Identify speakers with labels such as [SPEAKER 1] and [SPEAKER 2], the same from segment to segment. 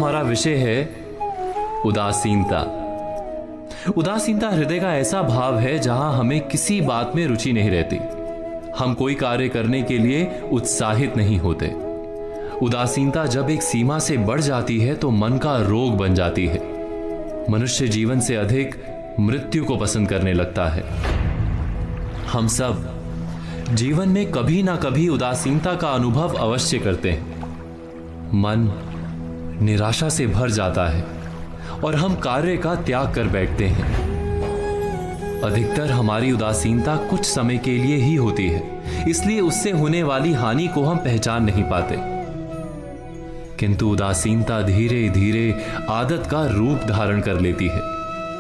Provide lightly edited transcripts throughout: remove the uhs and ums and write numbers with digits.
[SPEAKER 1] हमारा विषय है उदासीनता। उदासीनता हृदय का ऐसा भाव है जहां हमें किसी बात में रुचि नहीं रहती, हम कोई कार्य करने के लिए उत्साहित नहीं होते। उदासीनता जब एक सीमा से बढ़ जाती है तो मन का रोग बन जाती है। मनुष्य जीवन से अधिक मृत्यु को पसंद करने लगता है। हम सब जीवन में कभी ना कभी उदासीनता का अनुभव अवश्य करते हैं। मन निराशा से भर जाता है और हम कार्य का त्याग कर बैठते हैं। अधिकतर हमारी उदासीनता कुछ समय के लिए ही होती है, इसलिए उससे होने वाली हानि को हम पहचान नहीं पाते। किंतु उदासीनता धीरे धीरे आदत का रूप धारण कर लेती है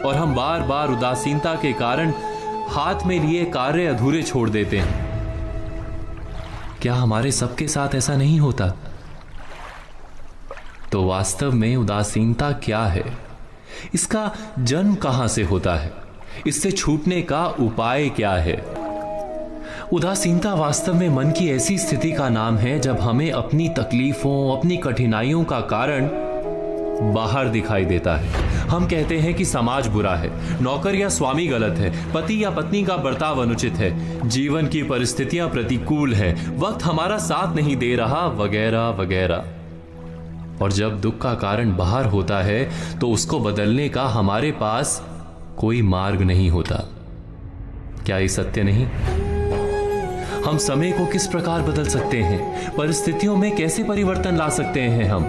[SPEAKER 1] और हम बार बार उदासीनता के कारण हाथ में लिए कार्य अधूरे छोड़ देते हैं। क्या हमारे सबके साथ ऐसा नहीं होता? तो वास्तव में उदासीनता क्या है? इसका जन्म कहां से होता है? इससे छूटने का उपाय क्या है? उदासीनता वास्तव में मन की ऐसी स्थिति का नाम है जब हमें अपनी तकलीफों, अपनी कठिनाइयों का कारण बाहर दिखाई देता है। हम कहते हैं कि समाज बुरा है, नौकर या स्वामी गलत है, पति या पत्नी का बर्ताव अनुचित है, जीवन की परिस्थितियां प्रतिकूल है, वक्त हमारा साथ नहीं दे रहा, वगैरह वगैरह। और जब दुख का कारण बाहर होता है तो उसको बदलने का हमारे पास कोई मार्ग नहीं होता। क्या ये सत्य नहीं? हम समय को किस प्रकार बदल सकते हैं? परिस्थितियों में कैसे परिवर्तन ला सकते हैं हम?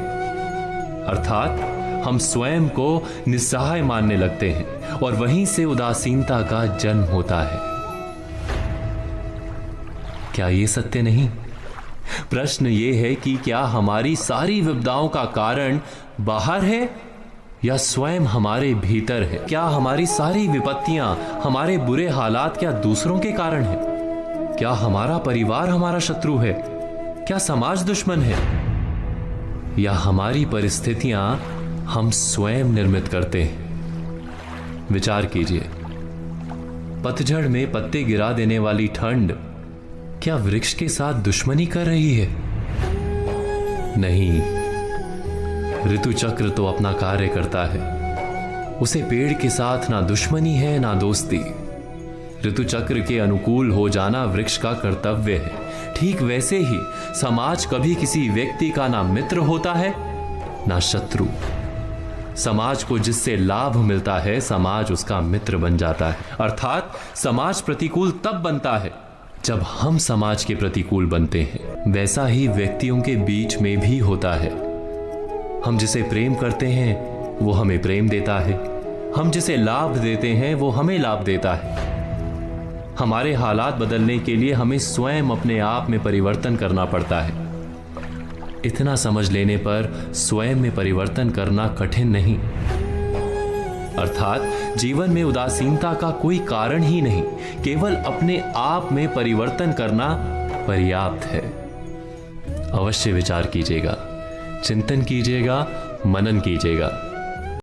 [SPEAKER 1] अर्थात हम स्वयं को निस्सहाय मानने लगते हैं और वहीं से उदासीनता का जन्म होता है। क्या ये सत्य नहीं? प्रश्न ये है कि क्या हमारी सारी विपदाओं का कारण बाहर है या स्वयं हमारे भीतर है? क्या हमारी सारी विपत्तियां, हमारे बुरे हालात क्या दूसरों के कारण है? क्या हमारा परिवार हमारा शत्रु है? क्या समाज दुश्मन है? या हमारी परिस्थितियां हम स्वयं निर्मित करते हैं? विचार कीजिए, पतझड़ में पत्ते गिरा देने वाली ठंड क्या वृक्ष के साथ दुश्मनी कर रही है? नहीं, ऋतु चक्र तो अपना कार्य करता है। उसे पेड़ के साथ ना दुश्मनी है ना दोस्ती। ऋतु चक्र के अनुकूल हो जाना वृक्ष का कर्तव्य है। ठीक वैसे ही समाज कभी किसी व्यक्ति का ना मित्र होता है ना शत्रु। समाज को जिससे लाभ मिलता है, समाज उसका मित्र बन जाता है। अर्थात समाज प्रतिकूल तब बनता है जब हम समाज के प्रतिकूल बनते हैं। वैसा ही व्यक्तियों के बीच में भी होता है। हम जिसे प्रेम करते हैं वो हमें प्रेम देता है, हम जिसे लाभ देते हैं वो हमें लाभ देता है। हमारे हालात बदलने के लिए हमें स्वयं अपने आप में परिवर्तन करना पड़ता है। इतना समझ लेने पर स्वयं में परिवर्तन करना कठिन नहीं। अर्थात जीवन में उदासीनता का कोई कारण ही नहीं, केवल अपने आप में परिवर्तन करना पर्याप्त है। अवश्य विचार कीजिएगा, चिंतन कीजिएगा, मनन कीजिएगा।